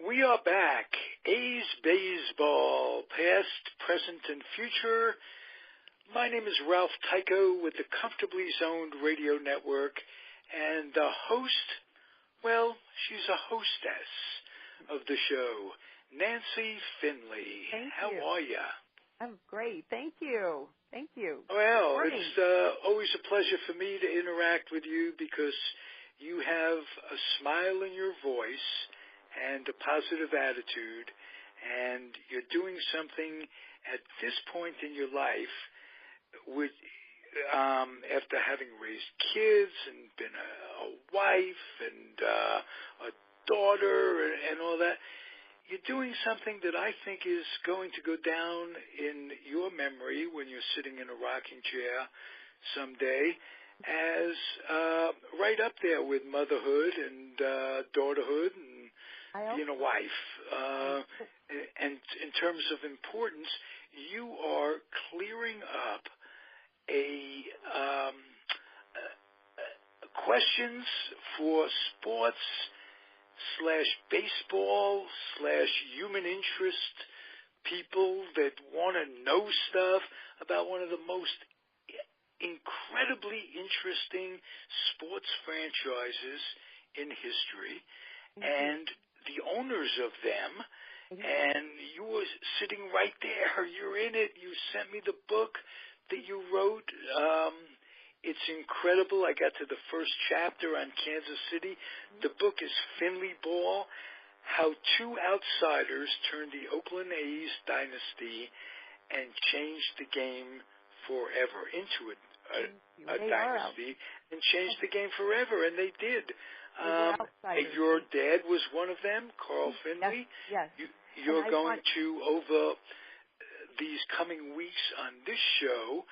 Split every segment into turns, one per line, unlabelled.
We are back. A's Baseball, past, present, and future. My name is Ralph Tyko with the Comfortably Zoned Radio Network, and the host, well, she's a hostess of the show, Nancy Finley. How are you?
I'm great. Thank you. Thank you.
Well, it's always a pleasure for me to interact with you because you have a smile in your voice and a positive attitude, and you're doing something at this point in your life with, after having raised kids and been a wife and a daughter and all that, you're doing something that I think is going to go down in your memory when you're sitting in a rocking chair someday as right up there with motherhood and daughterhood and being a wife. And in terms of importance, you are clearing up questions for sports / baseball / human interest people that want to know stuff about one of the most incredibly interesting sports franchises in history, and the owners of them, and you were sitting right there. You're in it. You sent me the book that you wrote. It's incredible. I got to the first chapter on Kansas City. The book is Finley Ball, How Two Outsiders Turned the Oakland A's Dynasty and Changed the Game Forever into a dynasty and changed the game forever, and they did. Your dad was one of them, Carl Finley.
Yes.
You're going to, over these coming weeks on this show,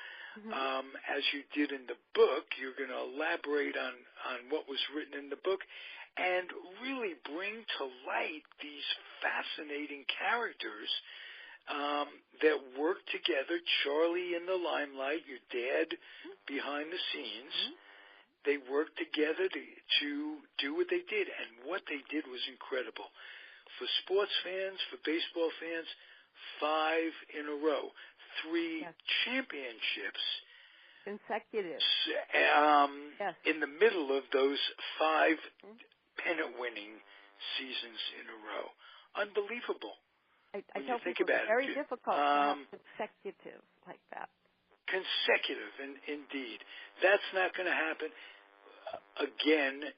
as you did in the book, you're going to elaborate on what was written in the book and really bring to light these fascinating characters that work together. Charlie in the limelight, your dad behind the scenes. They worked together to do what they did, and what they did was incredible. For sports fans, for baseball fans, 5 in a row, 3 championships.
Consecutive.
In the middle of those 5 pennant-winning seasons in a row. Unbelievable.
I tell people it's very difficult to have consecutive like that.
Consecutive, indeed. That's not going to happen again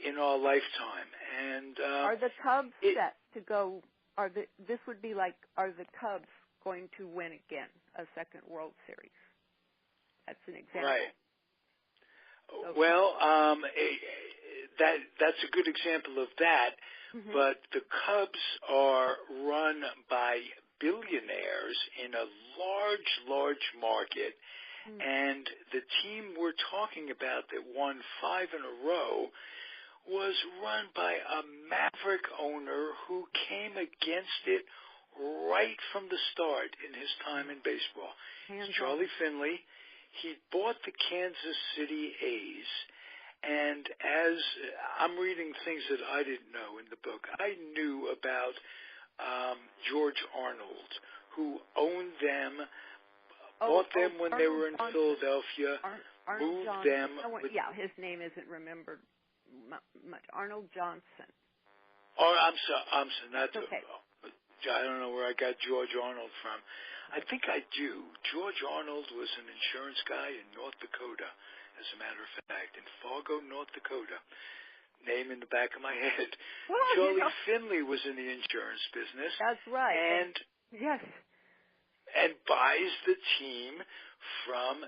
in our lifetime. And
are the Cubs set to go? Are the Cubs going to win again a second World Series? That's an example.
Right. Okay. Well, that's a good example of that. But the Cubs are run by billionaires in a large market, and the team we're talking about that won 5 in a row was run by a maverick owner who came against it right from the start in his time in baseball. Charlie Finley. He bought the Kansas City A's, and as I'm reading things that I didn't know in the book, I knew about George Arnold, who owned them, bought them when they were in Philadelphia, moved them.
His name isn't remembered much. Arnold Johnson.
Oh, I'm sorry. That's
okay.
I don't know where I got George Arnold from. I think I do. George Arnold was an insurance guy in North Dakota, as a matter of fact, in Fargo, North Dakota. Name in the back of my head.
Well,
Charlie Finley was in the insurance business.
That's right.
And buys the team from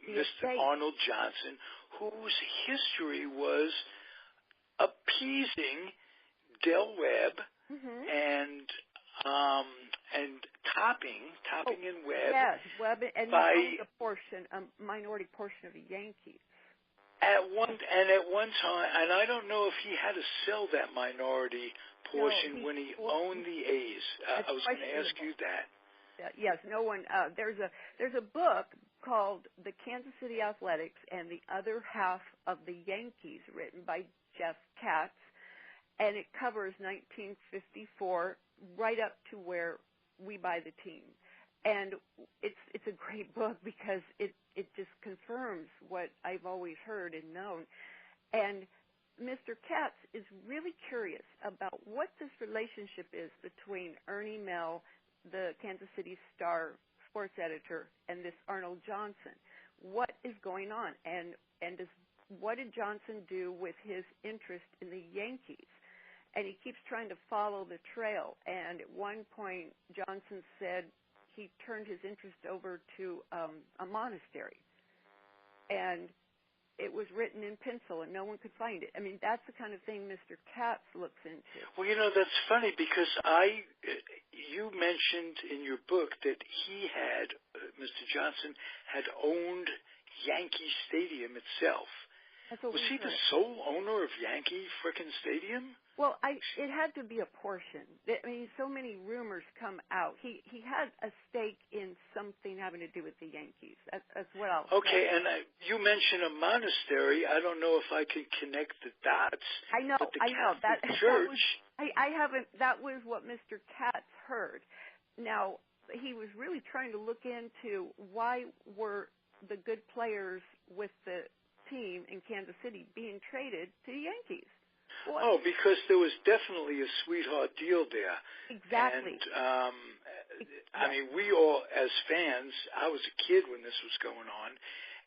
Mr. Arnold Johnson, whose history was appeasing Del Webb and topping in Webb.
Yes, Webb, and
by
a minority portion of the Yankees.
At one time, and I don't know if he had to sell that minority portion when he owned the A's. I was going to ask you that.
Yes, no one. There's a book called The Kansas City Athletics and the Other Half of the Yankees, written by Jeff Katz, and it covers 1954 right up to where we buy the team. And it's a great book because it just confirms what I've always heard and known. And Mr. Katz is really curious about what this relationship is between Ernie Mehl, the Kansas City Star sports editor, and this Arnold Johnson. What is going on? And what did Johnson do with his interest in the Yankees? And he keeps trying to follow the trail. And at one point, Johnson said he turned his interest over to a monastery. And it was written in pencil, and no one could find it. I mean, that's the kind of thing Mr. Katz looks into.
Well, that's funny because you mentioned in your book that he had, Mr. Johnson, had owned Yankee Stadium itself. Was he the sole owner of Yankee frickin' Stadium?
Well, it had to be a portion. I mean, so many rumors come out. He had a stake in something having to do with the Yankees. That's what I'll say.
Okay, and you mentioned a monastery. I don't know if I can connect the dots.
I know.
But the Catholic
Church. I haven't. That was what Mr. Katz heard. Now, he was really trying to look into why were the good players with the team in Kansas City being traded to the Yankees. What?
Oh, because there was definitely a sweetheart deal there.
Exactly.
And, I mean, we all, as fans, I was a kid when this was going on,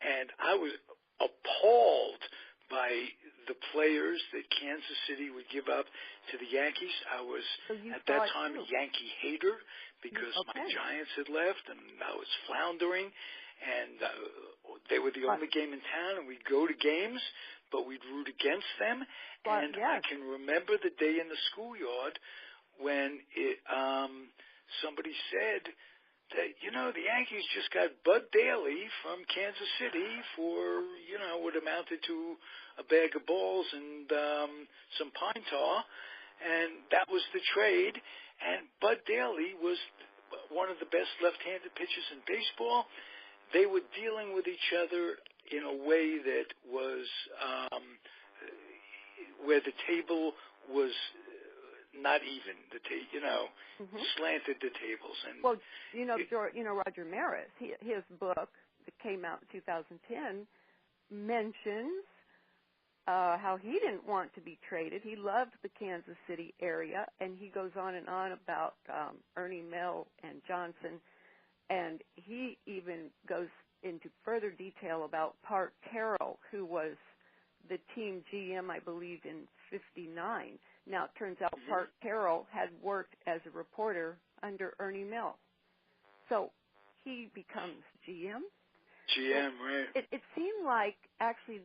and I was appalled by the players that Kansas City would give up to the Yankees. I was, at that time, a Yankee hater because my Giants had left, and I was floundering, and they were the only game in town, and we'd go to games, but we'd root against them. And I can remember the day in the schoolyard when somebody said that, the Yankees just got Bud Daly from Kansas City for, what amounted to a bag of balls and some pine tar, and that was the trade. And Bud Daly was one of the best left-handed pitchers in baseball. They were dealing with each other in a way that was where the table was not even. Slanted the tables. And
Roger Maris, his book that came out in 2010 mentions how he didn't want to be traded. He loved the Kansas City area, and he goes on and on about Ernie Mehl and Johnson, and he even goes into further detail about Park Carroll, who was the team GM, I believe, in '59. Now, it turns out Park Carroll had worked as a reporter under Ernie Mehl. So he becomes GM.
GM, right.
It seemed like, actually,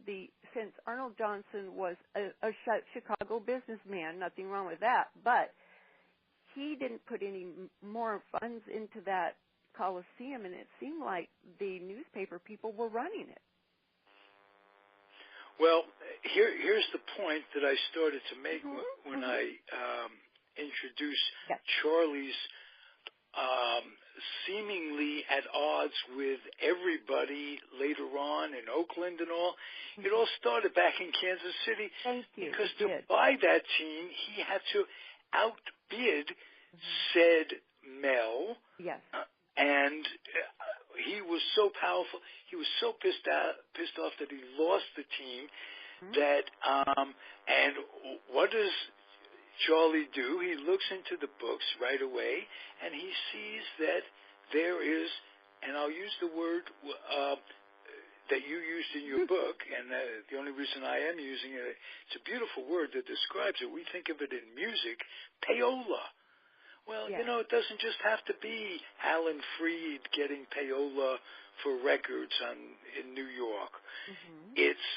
since Arnold Johnson was a Chicago businessman, nothing wrong with that, but he didn't put any more funds into that Coliseum, and it seemed like the newspaper people were running it.
Well, here's the point that I started to make when I introduced Charlie's seemingly at odds with everybody later on in Oakland and all. It all started back in Kansas City.
Thank you.
Because to buy that team, he had to outbid said Mehl.
Yes.
And he was so powerful. He was so pissed off that he lost the team. That and what does Charlie do? He looks into the books right away, and he sees that there is, and I'll use the word that you used in your book, and the only reason I am using it, it's a beautiful word that describes it. We think of it in music, payola. Well, it doesn't just have to be Alan Freed getting payola for records in New York. It's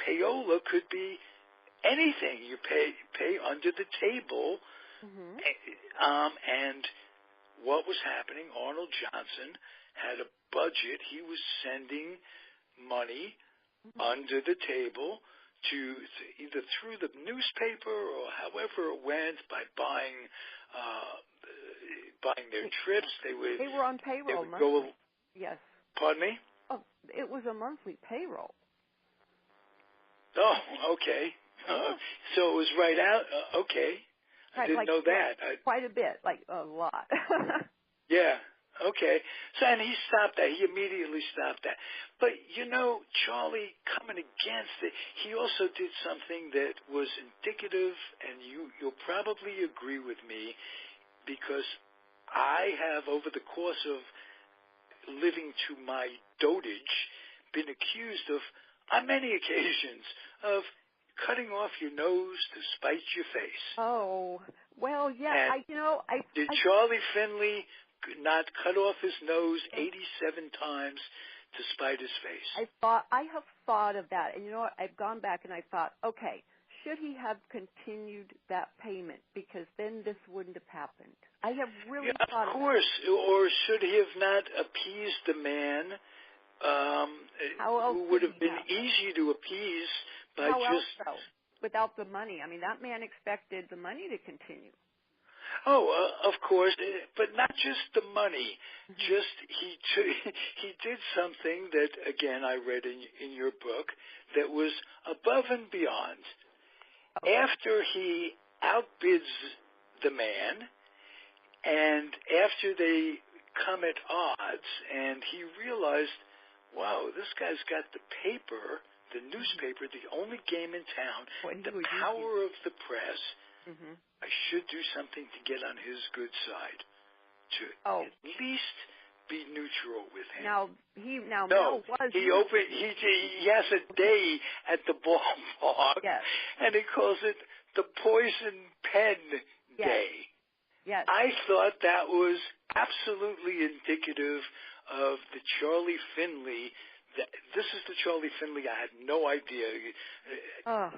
payola could be anything. You pay under the table. And what was happening, Arnold Johnson had a budget. He was sending money under the table to either through the newspaper or however it went by buying their trips. They
were on payroll.
They would go.
Yes.
Pardon me?
Oh, it was a monthly payroll.
Oh, okay. So it was right out. Okay. I didn't know that.
Quite a bit, like a lot.
Yeah. Okay. So, and he stopped that. He immediately stopped that. But, Charlie, coming against it, he also did something that was indicative, and you'll probably agree with me, because I have, over the course of living to my dotage, been accused of, on many occasions, of cutting off your nose to spite your face.
Oh, well, yeah.
Did Charlie Finley not cut off his nose 87 times to spite his face?
I have thought of that, and you know what? I've gone back and I thought, okay, should he have continued that payment? Because then this wouldn't have happened. I have really thought
of course. Or should he have not appeased the man, who would have been easy to appease by
without the money? I mean, that man expected the money to continue.
Oh, of course, but not just the money. Mm-hmm. Just he did something that, again, I read in your book, that was above and beyond. Okay. After he outbids the man, and after they come at odds, and he realized, wow, this guy's got the paper, the newspaper, the only game in town, the power of the press. Mm-hmm. I should do something to get on his good side, to at least be neutral with him.
He
has a day at the ballpark, and he calls it the Poison Pen Day.
Yes.
I thought that was absolutely indicative of the Charlie Finley. This is the Charlie Finley I had no idea.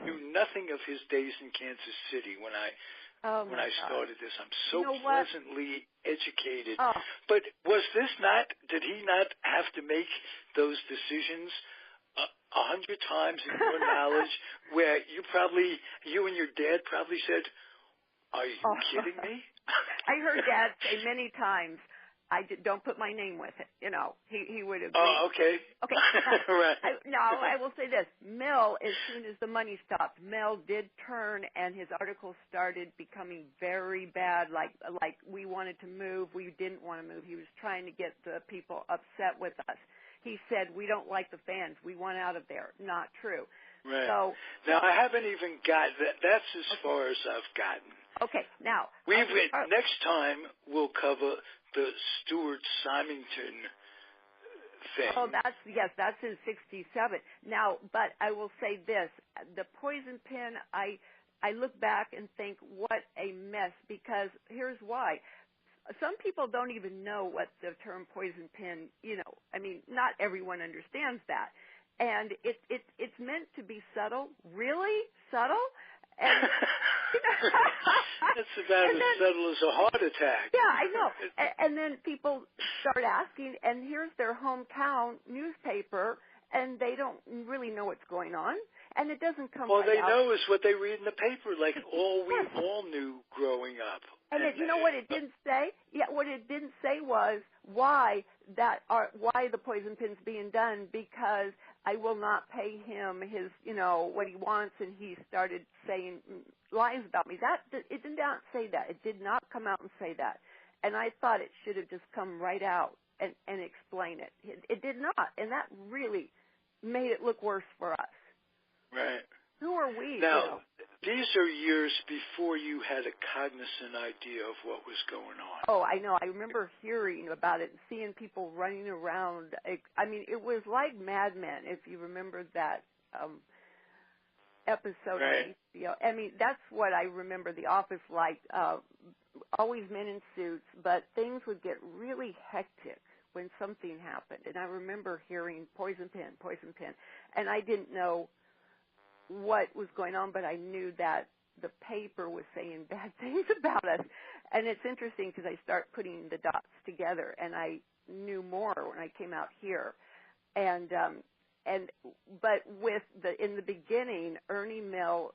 Knew nothing of his days in Kansas City when I started this. I'm so pleasantly educated. But did he not have to make those decisions 100 times in your knowledge, where you and your dad probably said, "Are you kidding me?"
I heard Dad say many times, don't put my name with it. He would agree.
Oh, okay.
Okay.
Right.
I will say this. Mehl, as soon as the money stopped, Mehl did turn, and his articles started becoming very bad, like we wanted to move. We didn't want to move. He was trying to get the people upset with us. He said, we don't like the fans. We want out of there. Not true.
Right.
So,
now, I haven't even got that. That's as far as I've gotten.
Okay. Now,
next time we'll cover the Stuart Symington thing.
Oh, that's in '67. Now, but I will say this: the Poison Pen. I look back and think, what a mess. Because here's why: some people don't even know what the term poison pen. I mean, not everyone understands that, and it's meant to be subtle. Really subtle. And,
that's about as subtle as a heart attack.
Yeah, I know. And then people start asking, and here's their hometown newspaper, and they don't really know what's going on, and it doesn't come.
All they know is what they read in the paper, like we all knew growing up.
And you know what it didn't say? Yeah, what it didn't say was why the poison pen's being done, because I will not pay him his, what he wants, and he started saying lies about me. It did not say that. It did not come out and say that. And I thought it should have just come right out and explain it. It did not, and that really made it look worse for us.
Right.
Who are we?
Now, these are years before you had a cognizant idea of what was going on.
Oh, I know. I remember hearing about it and seeing people running around. I mean, it was like Mad Men, if you remember that episode.
Right.
I mean, that's what I remember The Office like. Always men in suits, but things would get really hectic when something happened. And I remember hearing poison pen, and I didn't know what was going on, but I knew that the paper was saying bad things about us. And it's interesting because I start putting the dots together, and I knew more when I came out here. But in the beginning, Ernie Mehl,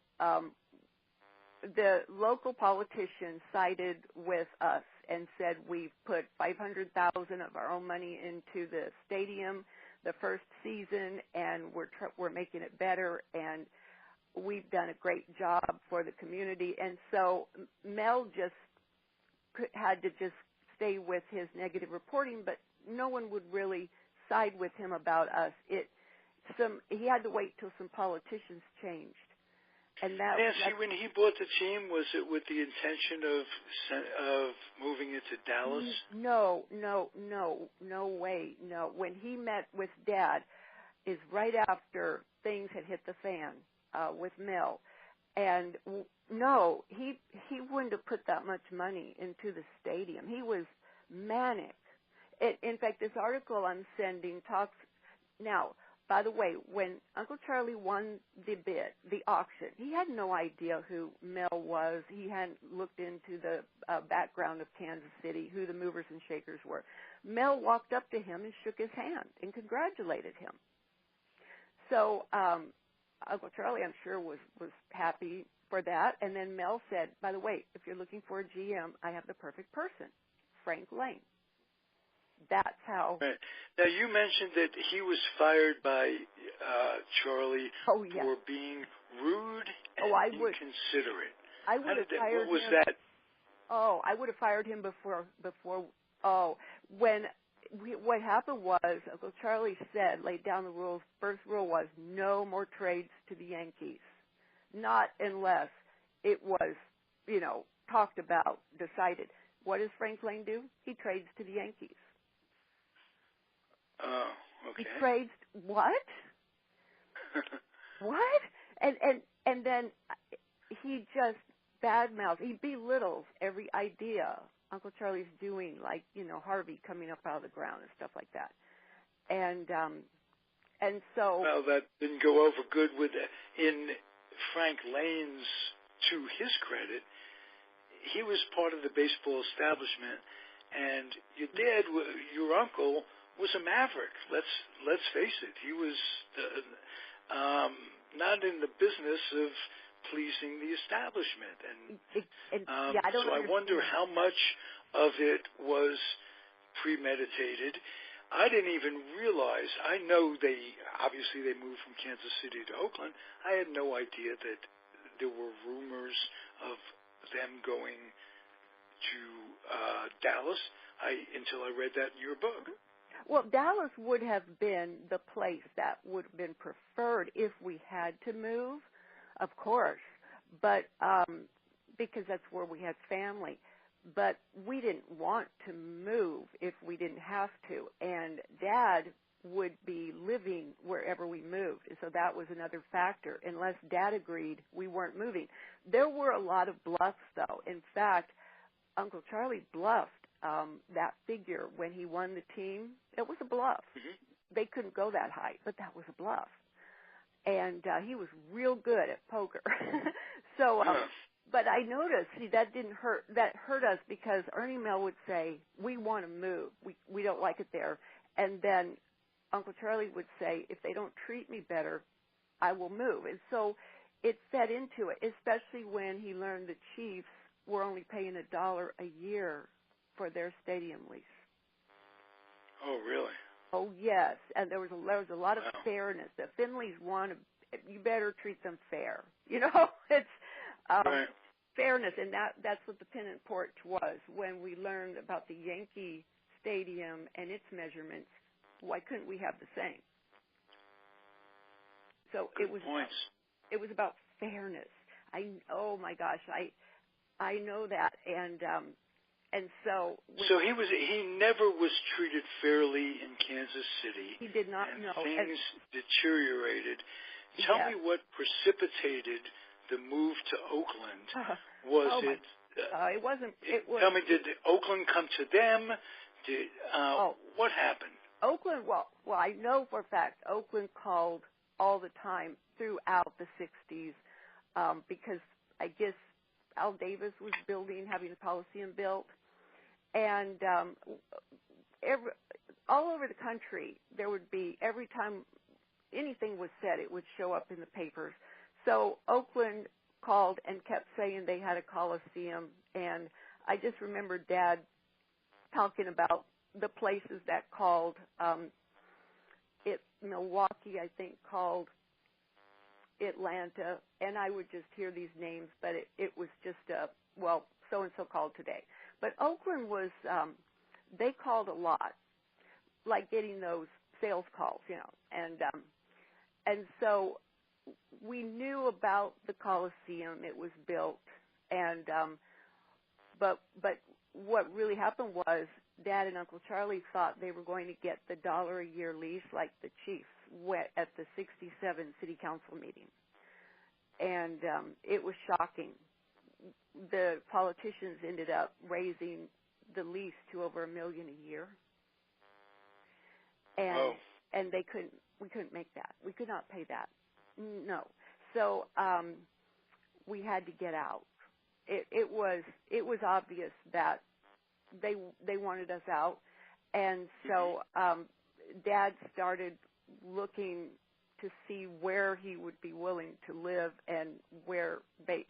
the local politician sided with us and said we've put $500,000 of our own money into the stadium the first season, and we're making it better. And we've done a great job for the community. And so Mehl just had to just stay with his negative reporting, but no one would really side with him about us. He had to wait till some politicians changed. And
Nancy, when he bought the team, was it with the intention of moving it to Dallas?
No way, no. When he met with Dad is right after things had hit the fan with Mehl. And no, he wouldn't have put that much money into the stadium. He was manic. In fact, this article I'm sending talks now. By the way, when Uncle Charlie won the bid, the auction, he had no idea who Mehl was. He hadn't looked into the background of Kansas City, who the movers and shakers were. Mehl walked up to him and shook his hand and congratulated him. So Uncle Charlie, I'm sure, was happy for that. And then Mehl said, by the way, if you're looking for a GM, I have the perfect person, Frank Lane. That's how.
Right. Now, you mentioned that he was fired by Charlie for being rude and inconsiderate.
I would have fired him.
What was that?
Oh, I would have fired him before. What happened was Uncle Charlie laid down the rules. First rule was no more trades to the Yankees, not unless it was, talked about, decided. What does Frank Lane do? He trades to the Yankees.
Oh, okay.
He trades what? What? And then he just badmouths. He belittles every idea Uncle Charlie's doing, like Harvey coming up out of the ground and stuff like that. And so.
Well, that didn't go over good in Frank Lane's. To his credit, he was part of the baseball establishment, and your dad, your uncle, was a maverick. Let's face it. He was not in the business of pleasing the establishment, so I wonder how much of it was premeditated. I didn't even realize. I know they moved from Kansas City to Oakland. I had no idea that there were rumors of them going to Dallas until I read that in your book.
Well, Dallas would have been the place that would have been preferred if we had to move, of course, but because that's where we had family. But we didn't want to move if we didn't have to, and Dad would be living wherever we moved, and so that was another factor. Unless Dad agreed, we weren't moving. There were a lot of bluffs, though. In fact, Uncle Charlie bluffed that figure when he won the team. It was a bluff. Mm-hmm. They couldn't go that high, but that was a bluff. And he was real good at poker. So, but I noticed, that didn't hurt. That hurt us because Ernie Mehl would say, "We want to move. We don't like it there," and then Uncle Charlie would say, if they don't treat me better, I will move. And so it fed into it, especially when he learned the Chiefs were only paying $1 a year for their stadium lease.
Oh, really?
Oh, yes. And there was a lot of fairness. The Finleys wanted, you better treat them fair. It's
right.
Fairness. And that's what the pennant porch was. When we learned about the Yankee Stadium and its measurements, why couldn't we have the same? So
Good
it was
points.
It was about fairness. Oh my gosh, I know that, and so
he never was treated fairly in Kansas City.
He did not
and
know.
Things deteriorated. Tell me what precipitated the move to Oakland.
It wasn't.
Tell me, did Oakland come to them? What happened?
Oakland, well, I know for a fact Oakland called all the time throughout the 60s because I guess Al Davis was having the Coliseum built. And all over the country, there would be, every time anything was said, it would show up in the papers. So Oakland called and kept saying they had a Coliseum. And I just remember Dad talking about the places that called Milwaukee, I think, called Atlanta, and I would just hear these names, but it was just so-and-so called today. But Oakland was, they called a lot, like getting those sales calls, and so we knew about the Coliseum. It was built, and but what really happened was Dad and Uncle Charlie thought they were going to get the $1 a year lease like the Chiefs at the '67 City Council meeting, and it was shocking. The politicians ended up raising the lease to over $1 million a year, and we couldn't make that. We could not pay that. No. So we had to get out. It was obvious that they wanted us out, and so Dad started looking to see where he would be willing to live and where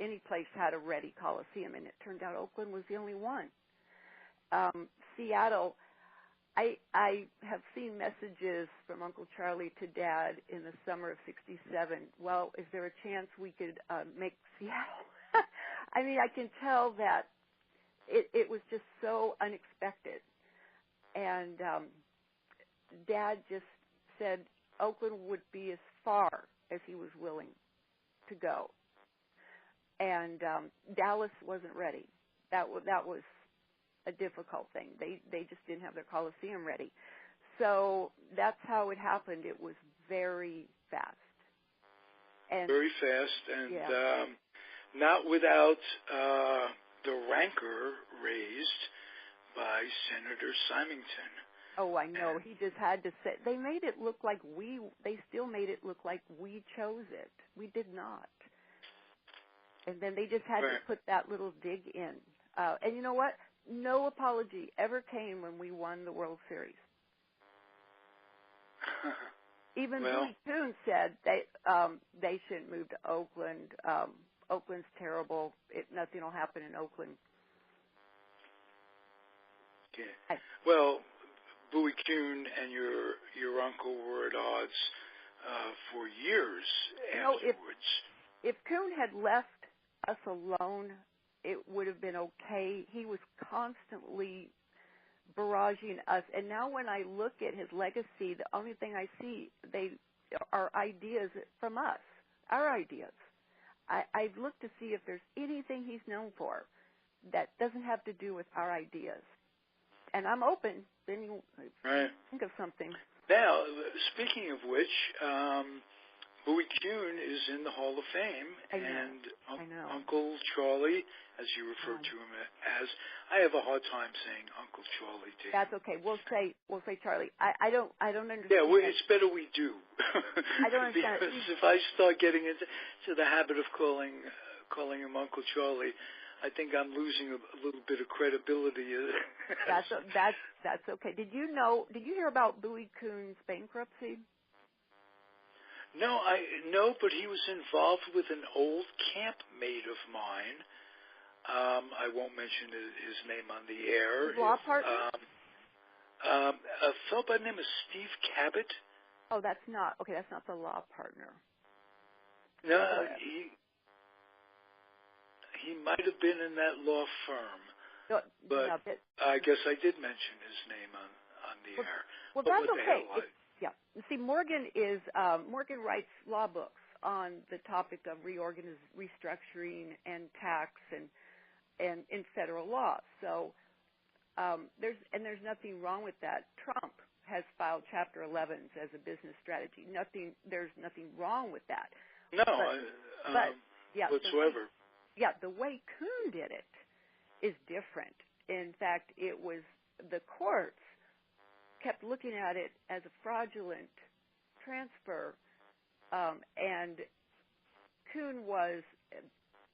any place had a ready Coliseum, and it turned out Oakland was the only one. Seattle, I have seen messages from Uncle Charlie to Dad in the summer of '67. Well, is there a chance we could make Seattle? I mean, I can tell that it was just so unexpected. And Dad just said Oakland would be as far as he was willing to go. And Dallas wasn't ready. That was a difficult thing. They just didn't have their Coliseum ready. So that's how it happened. It was very fast. And
very fast, and not without the rancor raised by Senator Symington.
Oh, I know. He just had to say. They made it look like they still made it look like we chose it. We did not. And then they just had to put that little dig in. And you know what? No apology ever came when we won the World Series. Even Billy Coon said they shouldn't move to Oakland. Oakland's terrible. Nothing will happen in Oakland.
Okay. Well, Bowie Kuhn and your uncle were at odds for years afterwards.
If Kuhn had left us alone, it would have been okay. He was constantly barraging us, and now when I look at his legacy, the only thing I see are ideas from us, our ideas. I've looked to see if there's anything he's known for that doesn't have to do with our ideas. And I'm open. Then you think of something.
Now, speaking of which, Bowie Kuhn is in the Hall of Fame, and Uncle Charlie, as you refer to him as, I have a hard time saying Uncle Charlie.
That's okay. We'll say Charlie. I don't understand.
Yeah, it's better we do.
I don't understand.
Because if I start getting into the habit of calling him Uncle Charlie, I think I'm losing a little bit of credibility. That's
okay. Did you hear about Bowie Kuhn's bankruptcy?
No, but he was involved with an old campmate of mine. I won't mention his name on the air.
His law partner?
A fellow by the name of Steve Cabot.
Oh, that's not the law partner.
No, he might have been in that law firm, but I guess I did mention his name on the air.
Well, that's okay. See, Morgan writes law books on the topic of restructuring and tax and in federal law. So there's nothing wrong with that. Trump has filed Chapter 11s as a business strategy. There's nothing wrong with that.
No, whatsoever.
The way Kuhn did it is different. In fact, it was the courts kept looking at it as a fraudulent transfer, and Kuhn was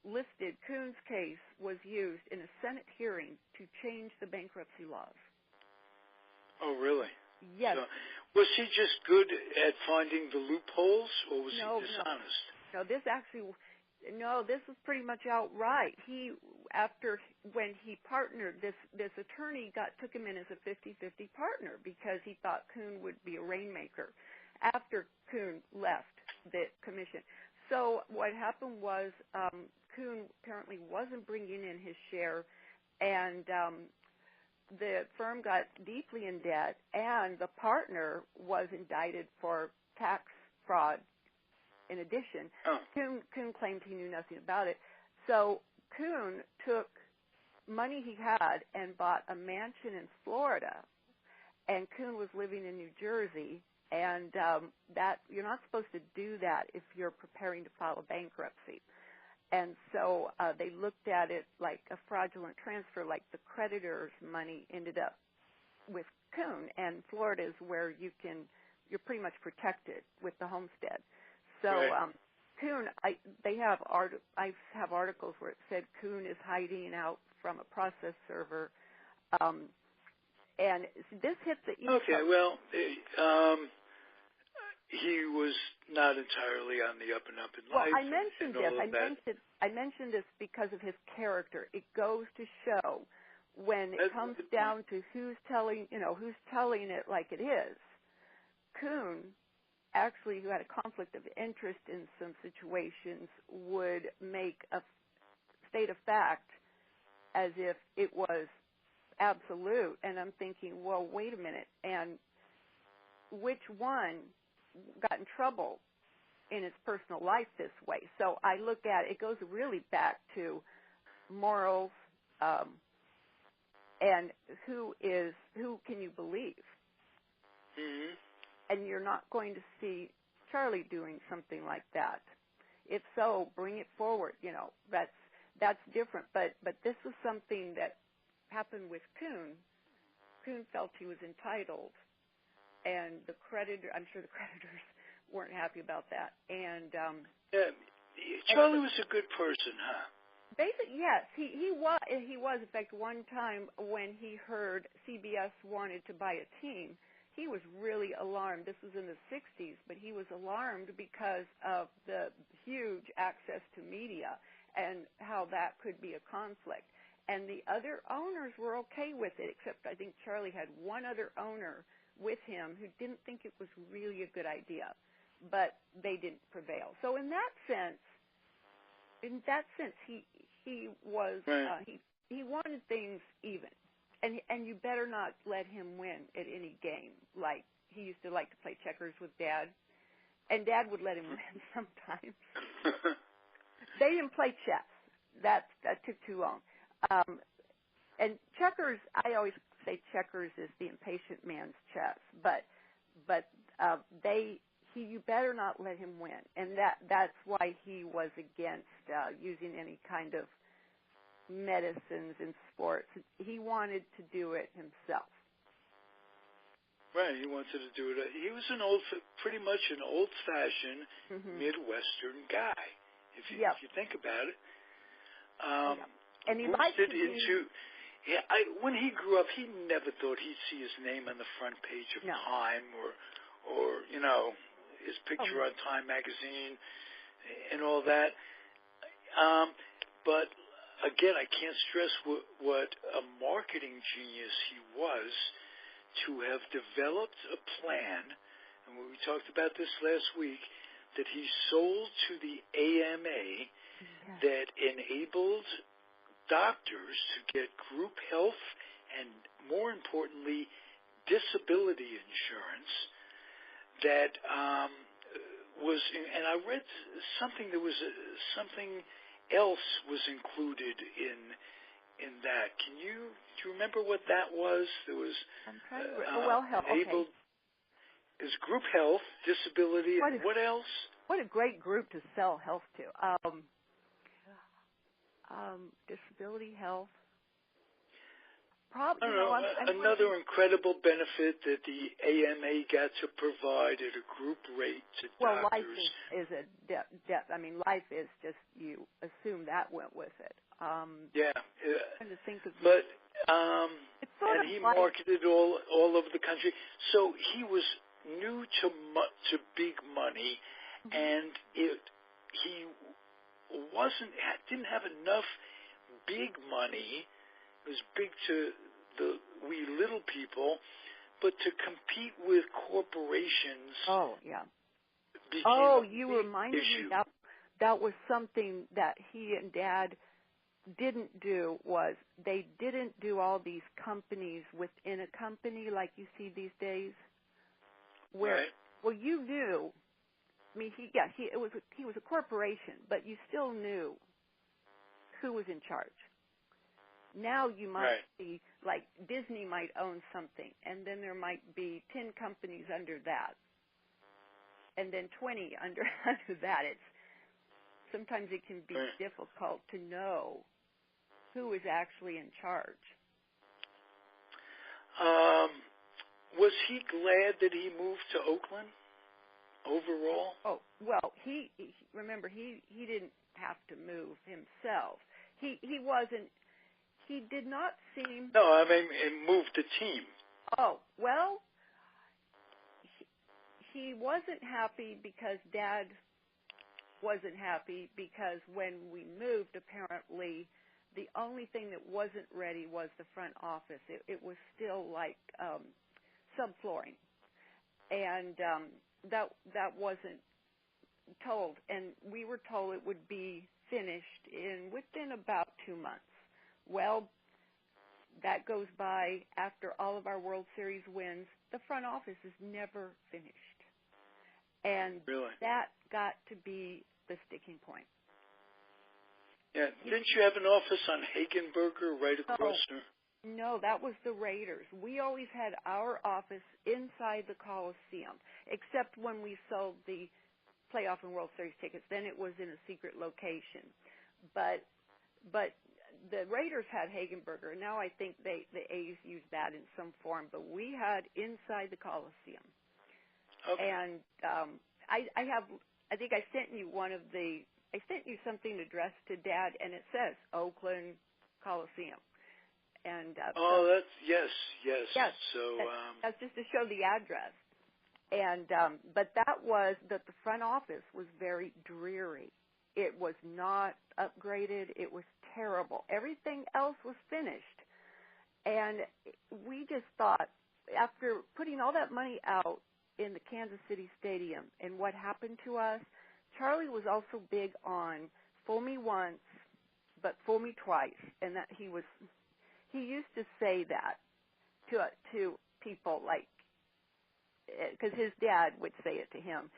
listed. Kuhn's case was used in a Senate hearing to change the bankruptcy laws.
Oh, really?
Yes.
So, was he just good at finding the loopholes, or was he dishonest?
No, this was pretty much outright. When he partnered, this attorney took him in as a 50-50 partner because he thought Kuhn would be a rainmaker after Kuhn left the commission. So what happened was Kuhn apparently wasn't bringing in his share, and the firm got deeply in debt, and the partner was indicted for tax fraud in addition.
Oh.
Kuhn claimed he knew nothing about it. So Kuhn took money he had and bought a mansion in Florida, and Kuhn was living in New Jersey, and that you're not supposed to do that if you're preparing to file a bankruptcy. And so they looked at it like a fraudulent transfer, like the creditor's money ended up with Kuhn, and Florida is where you're pretty much protected with the homestead. So
right.
Kuhn, I have articles where it said Kuhn is hiding out from a process server, and this hit the East Coast.
Okay, well, he was not entirely on the up and up in life.
Well, I mentioned this because of his character. It goes to show when it comes down to who's telling it like it is. Kuhn, actually, who had a conflict of interest in some situations, would make a state of fact as if it was absolute. And I'm thinking, well, wait a minute. And which one got in trouble in his personal life this way? So I look at it goes really back to morals, and who can you believe?
Mm-hmm.
And you're not going to see Charlie doing something like that. If so, bring it forward. That's different. But this was something that happened with Kuhn. Kuhn felt he was entitled, and I'm sure the creditors weren't happy about that. And
yeah, Charlie was a good person, huh?
Basically, yes, he was. He was. In fact, one time when he heard CBS wanted to buy a team, he was really alarmed. This was in the 60s, but he was alarmed because of the huge access to media and how that could be a conflict. And the other owners were okay with it, except I think Charlie had one other owner with him who didn't think it was really a good idea, but they didn't prevail. So in that sense, he was
right.
he wanted things even. And you better not let him win at any game. Like he used to like to play checkers with Dad, and Dad would let him win sometimes. They didn't play chess. That took too long. And checkers, I always say checkers is the impatient man's chess. But you better not let him win, and that's why he was against using any kind of medicines in sports. He wanted to do it himself.
Right, he wanted to do it. He was pretty much an old-fashioned Midwestern guy, if you think about it.
And he liked to
when he grew up, he never thought he'd see his name on the front page of Time or his picture on Time magazine and all that. But again, I can't stress what a marketing genius he was to have developed a plan, and we talked about this last week, that he sold to the AMA that enabled doctors to get group health and, more importantly, disability insurance that was, and I read something, there was something else was included in that. Do you remember what that was? There was enabled is group health, disability, and what else?
What a great group to sell health to. Disability health.
I don't know. Another incredible benefit that the AMA got to provide at a group rate to doctors.
Well, life is a death. I mean, life is just, you assume that went with it. I'm trying to think of
and he marketed all over the country. So he was new to big money, and he didn't have enough big money. It was big to we little people, but to compete with corporations.
Oh, yeah.
You
reminded me. that was something that he and Dad didn't do. Was they didn't do all these companies within a company like you see these days, where
Right.
well, you knew. I mean, he was a corporation, but you still knew who was in charge. Now you might see, like Disney might own something, and then there might be 10 companies under that, and then 20 under that. Sometimes it can be difficult to know who is actually in charge.
Was he glad that he moved to Oakland overall?
Oh, well, he remember he didn't have to move himself. He wasn't. He did not seem.
No, I mean, he moved the team.
Oh, well, he wasn't happy because Dad wasn't happy because when we moved, apparently, the only thing that wasn't ready was the front office. It was still like subflooring, and that wasn't told. And we were told it would be finished within about 2 months. Well, that goes by after all of our World Series wins. The front office is never finished. And
really?
That got to be the sticking point.
Yeah. Didn't you have an office on Hagenberger right across there?
No, that was the Raiders. We always had our office inside the Coliseum, except when we sold the playoff and World Series tickets. Then it was in a secret location. But the Raiders had Hagenberger. Now I think the A's use that in some form. But we had inside the Coliseum.
Okay.
And I think I sent you I sent you something addressed to Dad, and it says Oakland Coliseum. And
that's yes. So
that's just to show the address. And but that was that the front office was very dreary. It was not upgraded. It was terrible. Everything else was finished, and we just thought after putting all that money out in the Kansas City Stadium and what happened to us, Charlie was also big on fool me once, but fool me twice, and that he used to say that to people, like, because his dad would say it to him,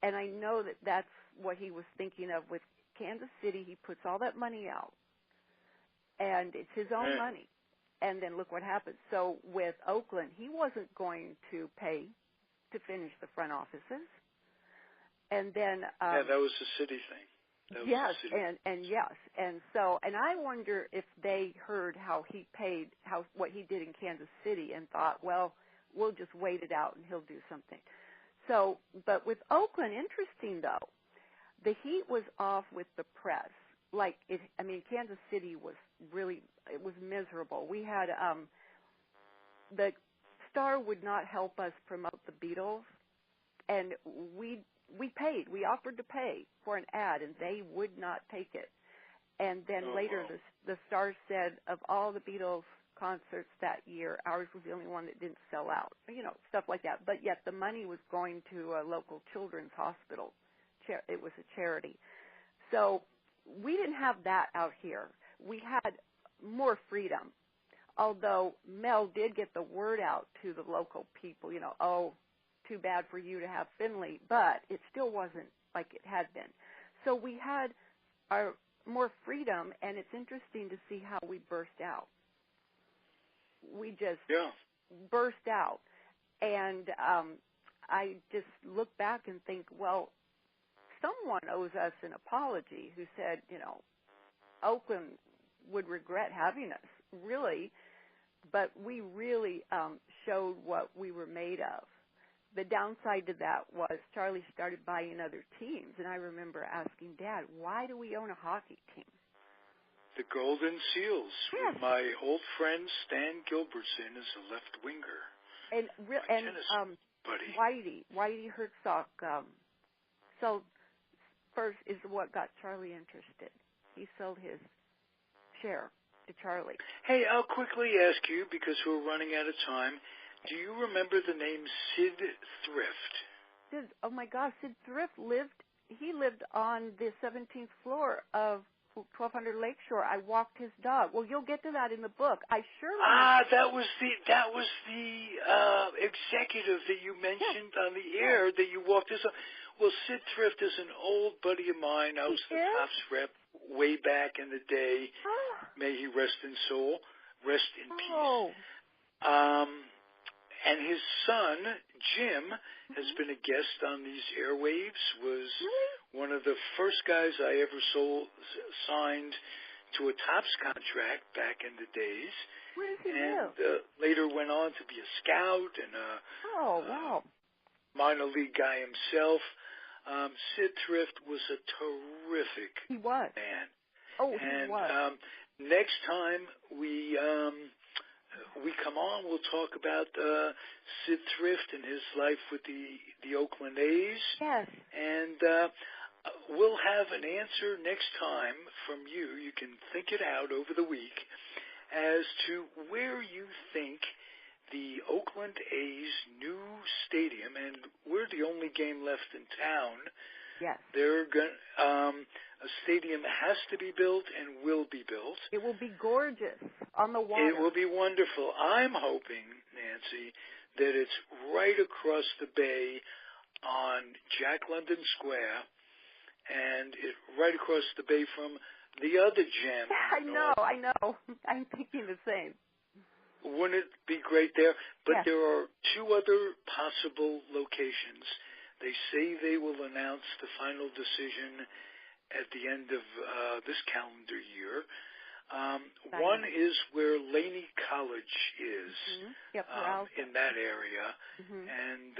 and I know that that's what he was thinking of with Kansas City. He puts all that money out, and it's his own money, and then look what happens. So with Oakland, he wasn't going to pay to finish the front offices, and then
that was the city thing.
Yes, and so I wonder if they heard how he paid, what he did in Kansas City, and thought, well, we'll just wait it out and he'll do something. So, but with Oakland, interesting though, the heat was off with the press. Like Kansas City was it was miserable. We had the Star would not help us promote the Beatles, and we paid. We offered to pay for an ad, and they would not take it. And then later, the Star said, of all the Beatles concerts that year, ours was the only one that didn't sell out. Stuff like that. But yet the money was going to a local children's hospital. It was a charity. So we didn't have that out here. We had more freedom. Although Mehl did get the word out to the local people, too bad for you to have Finley, but it still wasn't like it had been. So we had our more freedom, and it's interesting to see how we burst out. We just burst out, and I just look back and think, well, someone owes us an apology who said, Oakland would regret having us, really, but we really showed what we were made of. The downside to that was Charlie started buying other teams, and I remember asking Dad, why do we own a hockey team?
The Golden Seals.
Yes.
With my old friend Stan Gilbertson is a left winger.
And
tennis buddy.
Whitey Herzog. So first is what got Charlie interested. He sold his share to Charlie.
Hey, I'll quickly ask you, because we're running out of time, do you remember the name Sid Thrift?
Oh my gosh, Sid Thrift lived he lived on the 17th floor of 1200 Lakeshore. I walked his dog. Well, you'll get to that in the book. I sure want to.
That was the executive that you mentioned on the air that you walked his. Well, Sid Thrift is an old buddy of mine. I was the Tops rep way back in the day. May he rest in peace. And his son, Jim, has been a guest on these airwaves, was one of the first guys I ever signed to a Tops contract back in the days.
Where does he
live? Later went on to be a scout and a minor league guy himself. Sid Thrift was a terrific man.
Oh, he was.
Next time we come on, we'll talk about Sid Thrift and his life with the Oakland A's.
Yes.
And we'll have an answer next time from you. You can think it out over the week as to where you think the Oakland A's new stadium, and we're the only game left in town.
Yes.
They're a stadium has to be built and will be built.
It will be gorgeous on the water.
It will be wonderful. I'm hoping, Nancy, that it's right across the bay on Jack London Square, and right across the bay from the other gem.
I know. I'm thinking the same.
Wouldn't it be great there? But there are two other possible locations. They say they will announce the final decision at the end of this calendar year. One is where Laney College is in that area. And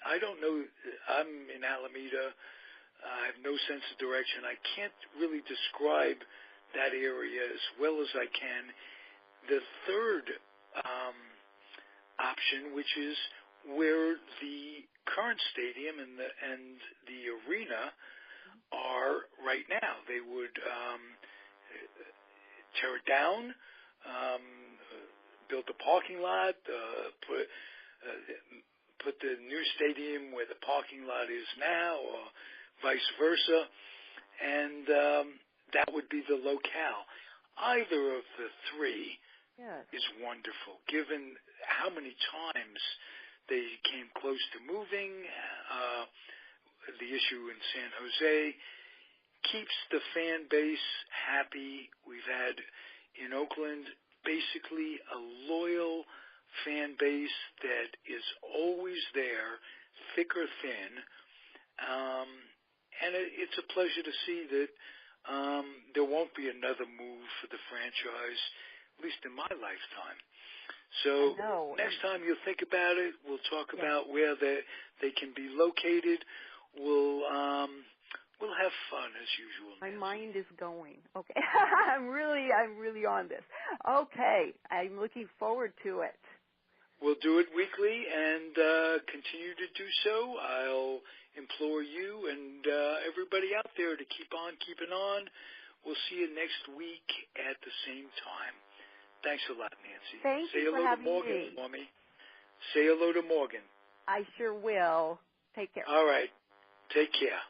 I don't know. I'm in Alameda. I have no sense of direction. I can't really describe that area as well as I can. The third option, which is where the current stadium and the arena are right now. They would tear it down, build the parking lot, put the new stadium where the parking lot is now, or vice versa, and that would be the locale. Either of the three is wonderful, given how many times they came close to moving. The issue in San Jose keeps the fan base happy. We've had in Oakland basically a loyal fan base that is always there, thick or thin. And it's a pleasure to see that there won't be another move for the franchise, at least in my lifetime. So next time you'll think about it, we'll talk about where they can be located. We'll have fun as usual.
My mind is going. Okay. I'm really on this. Okay. I'm looking forward to it.
We'll do it weekly and continue to do so. I'll implore you and everybody out there to keep on keeping on. We'll see you next week at the same time. Thanks a lot, Nancy.
Say hello to
Morgan for me. Say hello to Morgan.
I sure will. Take care.
All right. Take care.